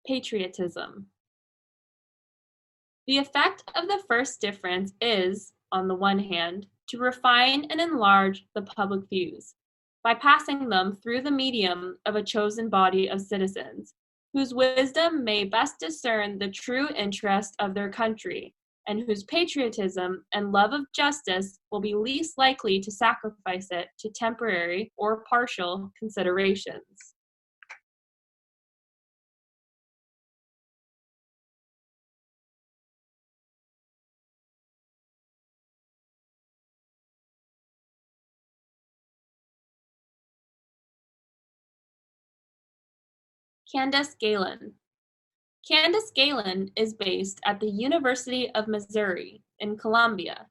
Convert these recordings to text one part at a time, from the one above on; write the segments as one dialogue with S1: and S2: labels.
S1: Patriotism. The effect of the first difference is, on the one hand, to refine and enlarge the public views, by passing them through the medium of a chosen body of citizens, whose wisdom may best discern the true interest of their country, and whose patriotism and love of justice will be least likely to sacrifice it to temporary or partial considerations. Candace Galen. Candace Galen is based at the University of Missouri in Columbia,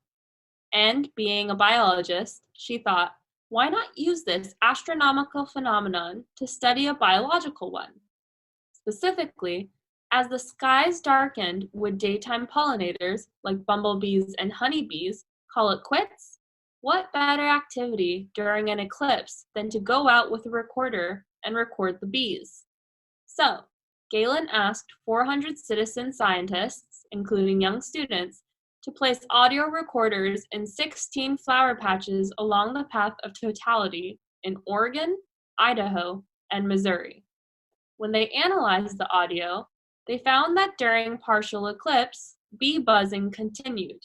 S1: and being a biologist, she thought, why not use this astronomical phenomenon to study a biological one? Specifically, as the skies darkened, would daytime pollinators, like bumblebees and honeybees, call it quits? What better activity during an eclipse than to go out with a recorder and record the bees? So, Galen asked 400 citizen scientists, including young students, to place audio recorders in 16 flower patches along the path of totality in Oregon, Idaho, and Missouri. When they analyzed the audio, they found that during partial eclipse, bee buzzing continued.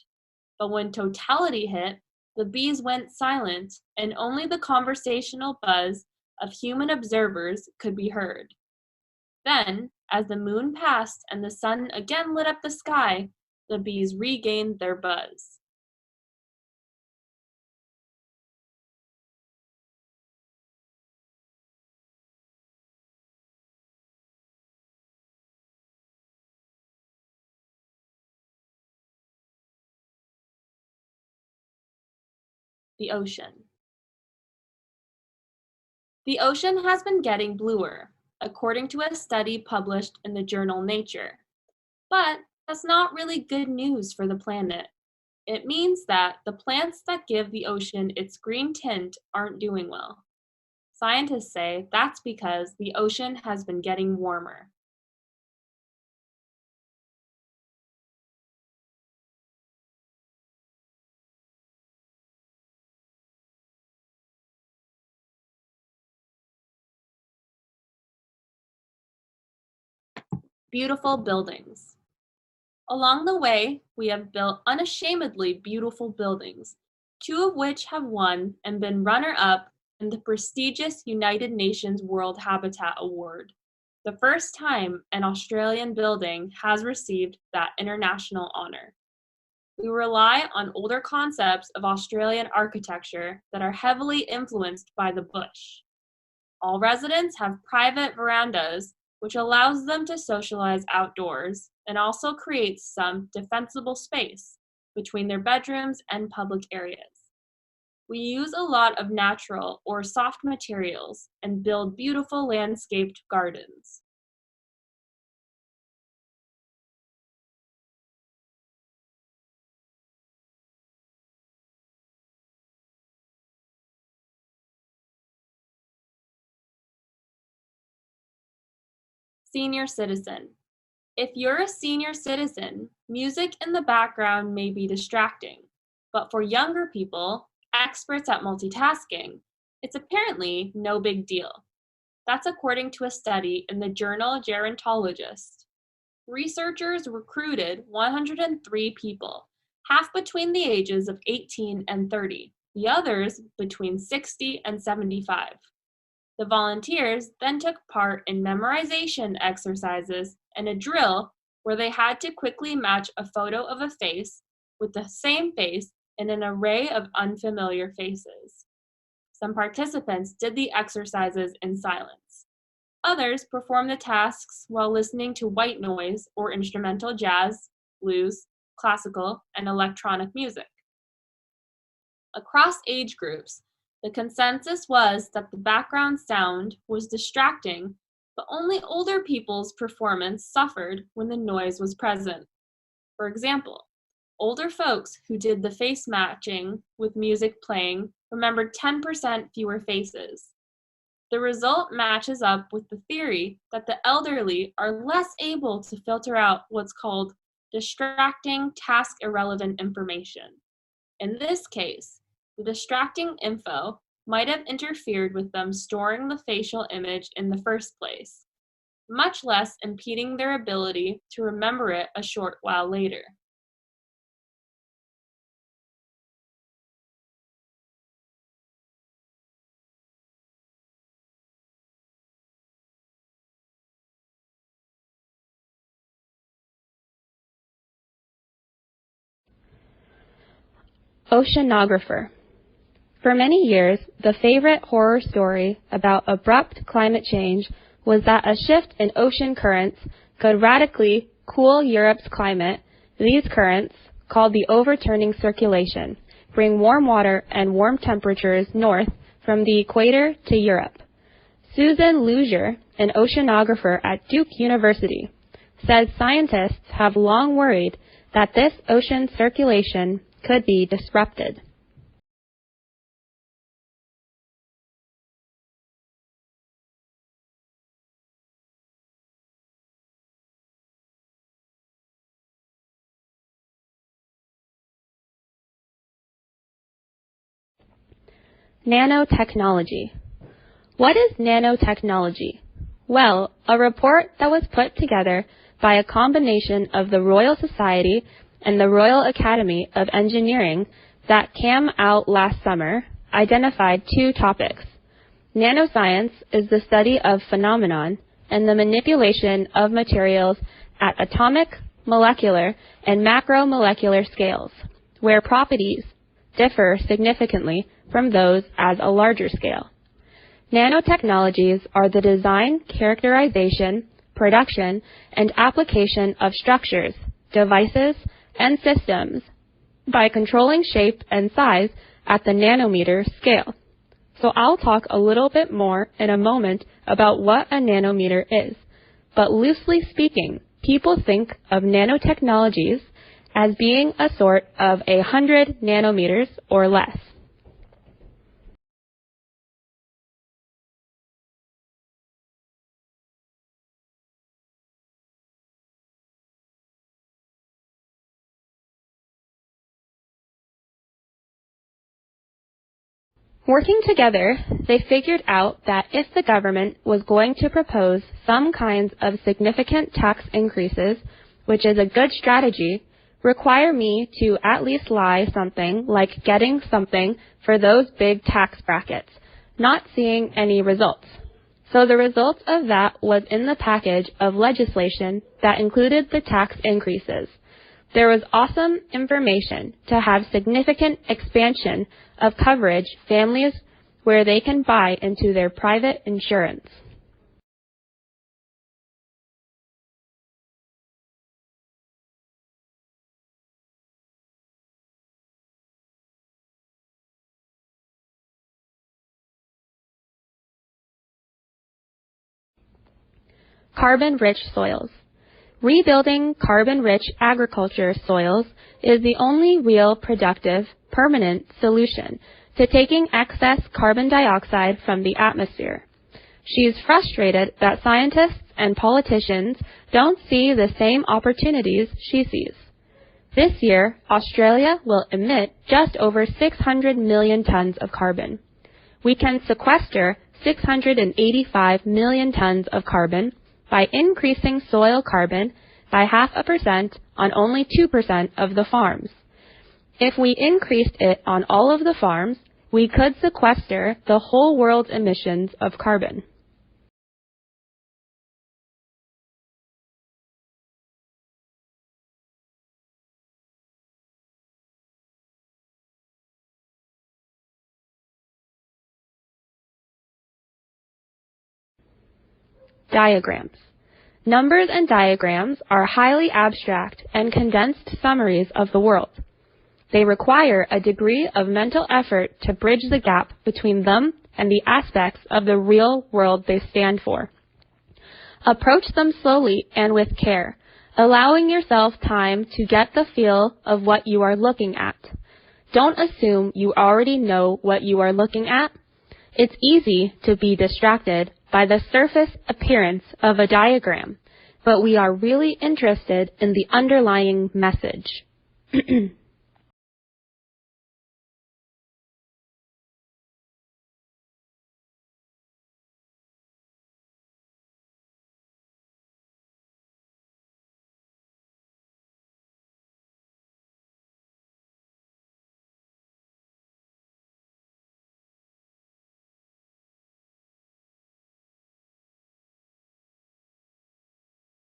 S1: But when totality hit, the bees went silent and only the conversational buzz of human observers could be heard. Then, as the moon passed and the sun again lit up the sky, the bees regained their buzz. The ocean. The ocean has been getting bluer, according to a study published in the journal Nature. But that's not really good news for the planet. It means that the plants that give the ocean its green tint aren't doing well. Scientists say that's because the ocean has been getting warmer. Beautiful buildings. Along the way, we have built unashamedly beautiful buildings, two of which have won and been runner-up in the prestigious United Nations World Habitat Award, the first time an Australian building has received that international honor. We rely on older concepts of Australian architecture that are heavily influenced by the bush. All residents have private verandas, which allows them to socialize outdoors and also creates some defensible space between their bedrooms and public areas. We use a lot of natural or soft materials and build beautiful landscaped gardens. Senior citizen. If you're a senior citizen, music in the background may be distracting, but for younger people, experts at multitasking, it's apparently no big deal. That's according to a study in the journal Gerontologist. Researchers recruited 103 people, half between the ages of 18 and 30, the others between 60 and 75. The volunteers then took part in memorization exercises and a drill where they had to quickly match a photo of a face with the same face in an array of unfamiliar faces. Some participants did the exercises in silence. Others performed the tasks while listening to white noise or instrumental jazz, blues, classical, and electronic music. Across age groups, the consensus was that the background sound was distracting, but only older people's performance suffered when the noise was present. For example, older folks who did the face matching with music playing remembered 10% fewer faces. The result matches up with the theory that the elderly are less able to filter out what's called distracting, task-irrelevant information. In this case, the distracting info might have interfered with them storing the facial image in the first place, much less impeding their ability to remember it a short while later.
S2: Oceanographer. For many years, the favorite horror story about abrupt climate change was that a shift in ocean currents could radically cool Europe's climate. These currents, called the overturning circulation, bring warm water and warm temperatures north from the equator to Europe. Susan Luzier, an oceanographer at Duke University, says scientists have long worried that this ocean circulation could be disrupted. Nanotechnology. What is nanotechnology? Well, a report that was put together by a combination of the Royal Society and the Royal Academy of Engineering that came out last summer identified two topics. Nanoscience is the study of phenomenon and the manipulation of materials at atomic, molecular, and macromolecular scales, where properties differ significantly from those at a larger scale. Nanotechnologies are the design, characterization, production, and application of structures, devices, and systems by controlling shape and size at the nanometer scale. So I'll talk a little bit more in a moment about what a nanometer is. But loosely speaking, people think of nanotechnologies as being a sort of 100 nanometers or less. Working together, they figured out that if the government was going to propose some kinds of significant tax increases, which is a good strategy, require me to at least lie something like getting something for those big tax brackets, not seeing any results. So the result of that was in the package of legislation that included the tax increases. There was awesome information to have significant expansion of coverage families where they can buy into their private insurance. Carbon-rich soils. Rebuilding carbon-rich agriculture soils is the only real productive, permanent solution to taking excess carbon dioxide from the atmosphere. She's frustrated that scientists and politicians don't see the same opportunities she sees. This year, Australia will emit just over 600 million tons of carbon. We can sequester 685 million tons of carbon by increasing soil carbon by 0.5% on only 2% of the farms. If we increased it on all of the farms, we could sequester the whole world's emissions of carbon. Diagrams. Numbers and diagrams are highly abstract and condensed summaries of the world. They require a degree of mental effort to bridge the gap between them and the aspects of the real world they stand for. Approach them slowly and with care, allowing yourself time to get the feel of what you are looking at. Don't assume you already know what you are looking at. It's easy to be distracted by the surface appearance of a diagram, but we are really interested in the underlying message.